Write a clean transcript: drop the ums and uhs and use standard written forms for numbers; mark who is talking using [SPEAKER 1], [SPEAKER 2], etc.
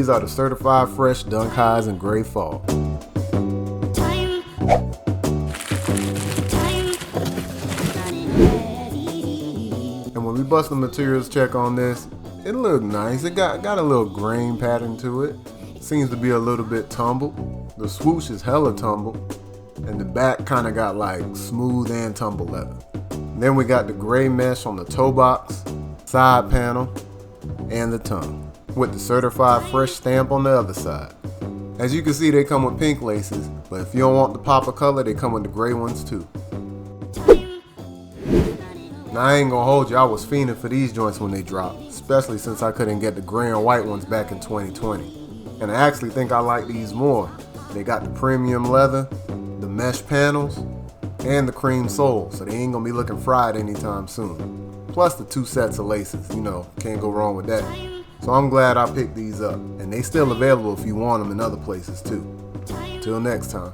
[SPEAKER 1] these are the Certified Fresh Dunk Highs in Gray Fall. And when we bust the materials check on this, it looked nice. It got a little grain pattern to it. Seems to be a little bit tumbled. The swoosh is hella tumbled. And the back kind of got like smooth and tumble leather. Then we got the gray mesh on the toe box, side panel, and the tongue, with the Certified Fresh stamp on the other side. As you can see, they come with pink laces, but if you don't want the pop of color, they come with the gray ones too. Now I ain't gonna hold you, I was fiending for these joints when they dropped, especially since I couldn't get the gray and white ones back in 2020. And I actually think I like these more. They got the premium leather, the mesh panels, and the cream sole, so they ain't gonna be looking fried anytime soon. Plus the 2 sets of laces, you know, can't go wrong with that. So I'm glad I picked these up, and they still available if you want them in other places too. Till next time.